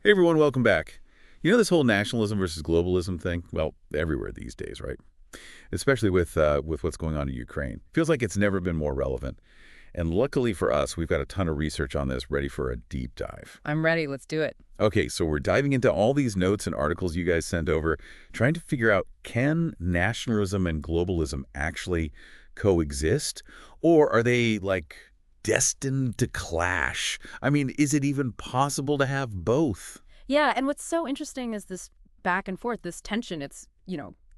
Hey everyone, welcome back. You know this whole nationalism versus globalism thing? Well, everywhere these days, right? Especially with what's going on in Ukraine. Feels like it's never been more relevant. And luckily for us, we've got a ton of research on this ready for a deep dive. I'm ready. Let's do it. Okay, so we're diving into all these notes and articles you guys sent over, trying to figure out, can nationalism and globalism actually coexist? Or are they, like, destined to clash? I mean, is it even possible to have both? Yeah, and what's so interesting is this back and forth, this tension. It's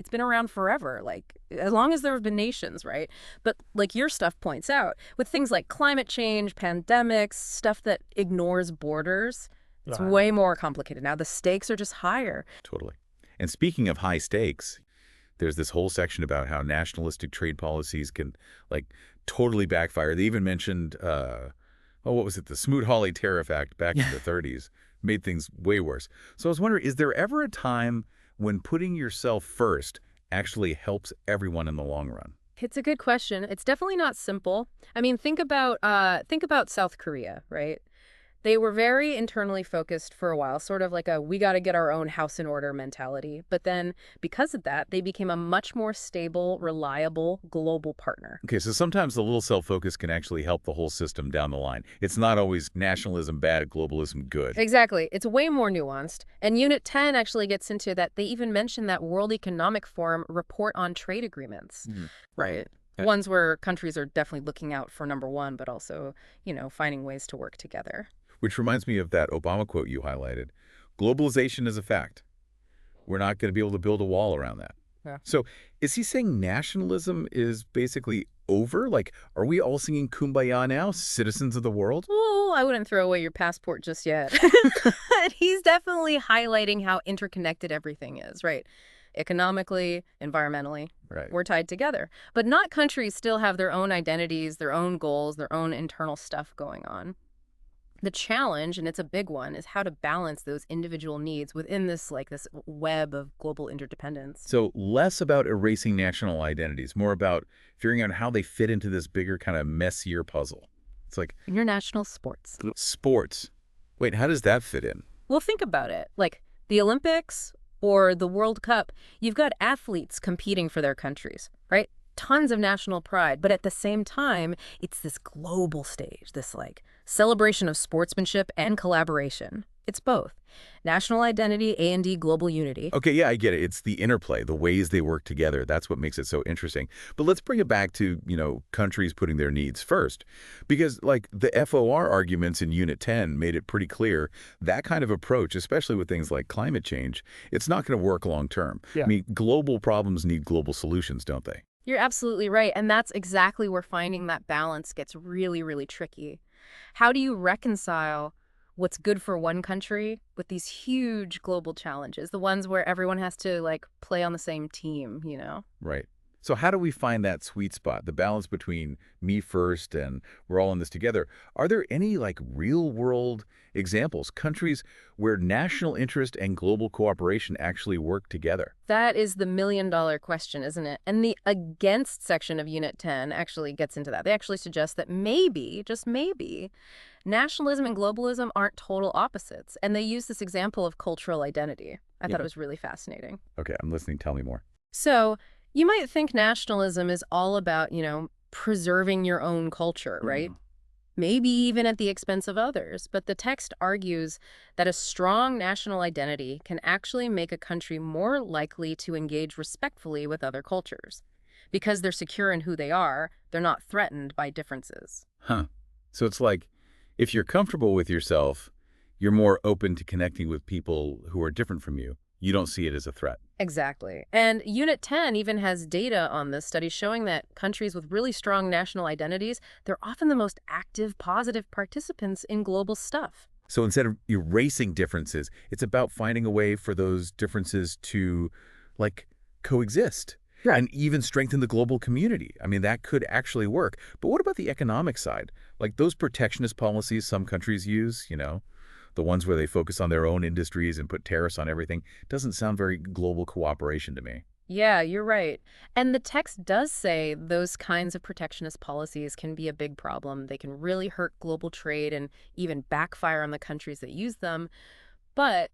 been around forever, like as long as there have been nations, right? But like your stuff points out, with things like climate change, pandemics, stuff that ignores borders, it's Right. way more complicated now. The stakes are just higher. Totally. And speaking of high stakes, there's this whole section about how nationalistic trade policies can, like, totally backfire. They even mentioned, what was it? The Smoot-Hawley Tariff Act back in Yeah. the 30s made things way worse. So I was wondering, is there ever a time when putting yourself first actually helps everyone in the long run? It's a good question. It's definitely not simple. I mean, think about South Korea, right? They were very internally focused for a while, sort of like a we got to get our own house in order mentality. But then because of that, they became a much more stable, reliable global partner. Okay, so sometimes the little self-focus can actually help the whole system down the line. It's not always nationalism bad, globalism good. Exactly. It's way more nuanced. And Unit 10 actually gets into that. They even mention that World Economic Forum report on trade agreements, Mhm. right? Uh, Ones where countries are definitely looking out for number one, but also, finding ways to work together. Which reminds me of that Obama quote you highlighted. Globalization is a fact. We're not going to be able to build a wall around that. Yeah. So is he saying nationalism is basically over? Like, are we all singing Kumbaya now, citizens of the world? Well, I wouldn't throw away your passport just yet. But he's definitely highlighting how interconnected everything is, right? Economically, environmentally, Right. we're tied together. But not countries still have their own identities, their own goals, their own internal stuff going on. The challenge, and it's a big one, is how to balance those individual needs within this web of global interdependence. So less about erasing national identities, more about figuring out how they fit into this bigger, kind of messier puzzle. It's like International sports. sports. Wait, how does that fit in? Well, think about it. Like the Olympics or the World Cup, you've got athletes competing for their countries, right? Tons of national pride. But at the same time, it's this global stage, this like celebration of sportsmanship and collaboration. It's both. National identity, A&D, global unity. Okay, yeah, I get it. It's the interplay, the ways they work together. That's what makes it so interesting. But let's bring it back to, countries putting their needs first. Because, like, the FOR arguments in Unit 10 made it pretty clear that kind of approach, especially with things like climate change, it's not going to work long term. Yeah. I mean, global problems need global solutions, don't they? You're absolutely right. And that's exactly where finding that balance gets really, really tricky. How do you reconcile what's good for one country with these huge global challenges, the ones where everyone has to like play on the same team? Right. So how do we find that sweet spot, the balance between me first and we're all in this together? Are there any, like, real world examples, countries where national interest and global cooperation actually work together? That is the million-dollar question, isn't it? And the against section of Unit 10 actually gets into that. They actually suggest that maybe, just maybe, nationalism and globalism aren't total opposites. And they use this example of cultural identity. I Yeah. thought it was really fascinating. Okay, I'm listening. Tell me more. So you might think nationalism is all about, preserving your own culture, right? Maybe even at the expense of others. But the text argues that a strong national identity can actually make a country more likely to engage respectfully with other cultures. Because they're secure in who they are, they're not threatened by differences. Huh. So it's like, if you're comfortable with yourself, you're more open to connecting with people who are different from you. You don't see it as a threat. Exactly. And Unit 10 even has data on this study showing that countries with really strong national identities, they're often the most active, positive participants in global stuff. So instead of erasing differences, it's about finding a way for those differences to, like, coexist. Right. And even strengthen the global community. I mean, that could actually work. But what about the economic side? Like those protectionist policies some countries use, the ones where they focus on their own industries and put tariffs on everything, doesn't sound very global cooperation to me. Yeah, you're right. And the text does say those kinds of protectionist policies can be a big problem. They can really hurt global trade and even backfire on the countries that use them. But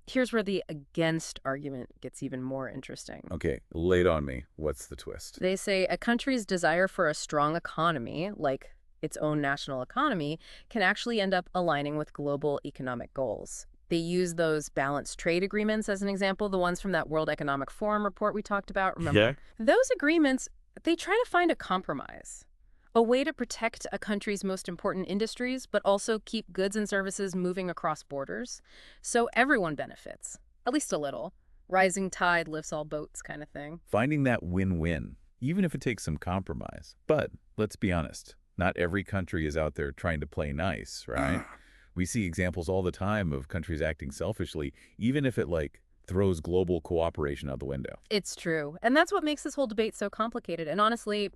here's where the against argument gets even more interesting. Okay, lay it on me. What's the twist? They say a country's desire for a strong economy, like its own national economy, can actually end up aligning with global economic goals. They use those balanced trade agreements as an example, the ones from that World Economic Forum report we talked about, Yeah. remember? Those agreements, they try to find a compromise, a way to protect a country's most important industries, but also keep goods and services moving across borders, so everyone benefits, at least a little. Rising tide lifts all boats kind of thing. Finding that win-win, even if it takes some compromise. But let's be honest, not every country is out there trying to play nice, right? We see examples all the time of countries acting selfishly, even if it, like, throws global cooperation out the window. It's true. And that's what makes this whole debate so complicated and honestly,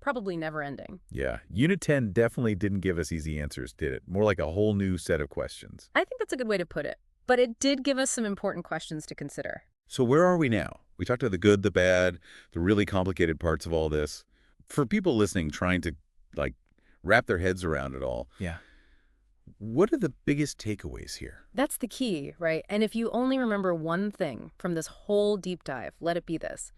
probably never ending. Yeah, Unit 10 definitely didn't give us easy answers, did it? More like a whole new set of questions. I think that's a good way to put it. But it did give us some important questions to consider. So where are we now? We talked about the good, the bad, the really complicated parts of all this. For people listening, trying to, like, wrap their heads around it all, Yeah. what are the biggest takeaways here? That's the key, right? And if you only remember one thing from this whole deep dive, let it be this.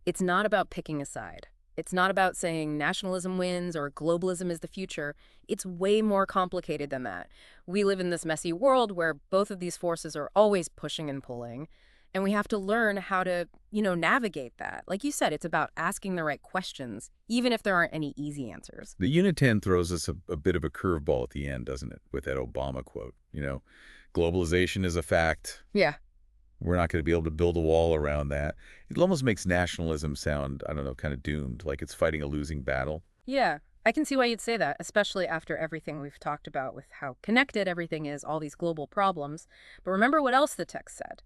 It's not about picking a side. It's not about saying nationalism wins or globalism is the future. It's way more complicated than that. We live in this messy world where both of these forces are always pushing and pulling, and we have to learn how to, navigate that. Like you said, it's about asking the right questions, even if there aren't any easy answers. The Unit 10 throws us a bit of a curveball at the end, doesn't it? With that Obama quote, globalization is a fact. Yeah. We're not going to be able to build a wall around that. It almost makes nationalism sound, I don't know, kind of doomed, like it's fighting a losing battle. Yeah, I can see why you'd say that, especially after everything we've talked about with how connected everything is, all these global problems. But remember what else the text said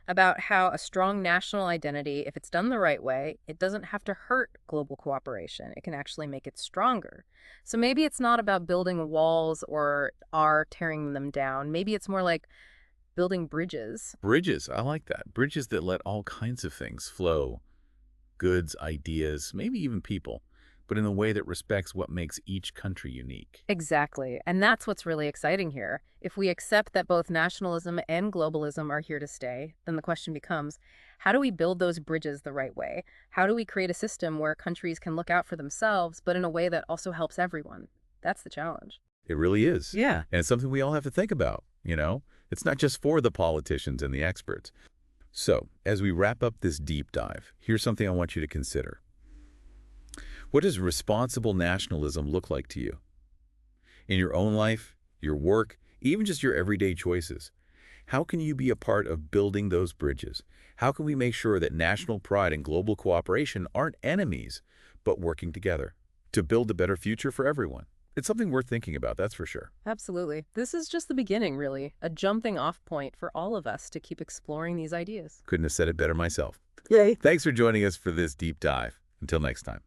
about how a strong national identity, if it's done the right way, it doesn't have to hurt global cooperation. It can actually make it stronger. So maybe it's not about building walls or tearing them down. Maybe it's more like building bridges. Bridges, I like that. Bridges that let all kinds of things flow. Goods, ideas, maybe even people, but in a way that respects what makes each country unique. Exactly. And that's what's really exciting here. If we accept that both nationalism and globalism are here to stay, then the question becomes, how do we build those bridges the right way? How do we create a system where countries can look out for themselves, but in a way that also helps everyone? That's the challenge. It really is. Yeah. And it's something we all have to think about, It's not just for the politicians and the experts. So, as we wrap up this deep dive, here's something I want you to consider. What does responsible nationalism look like to you? In your own life, your work, even just your everyday choices? How can you be a part of building those bridges? How can we make sure that national pride and global cooperation aren't enemies, but working together to build a better future for everyone? It's something worth thinking about, that's for sure. Absolutely. This is just the beginning, really. A jumping off point for all of us to keep exploring these ideas. Couldn't have said it better myself. Yay. Thanks for joining us for this deep dive. Until next time.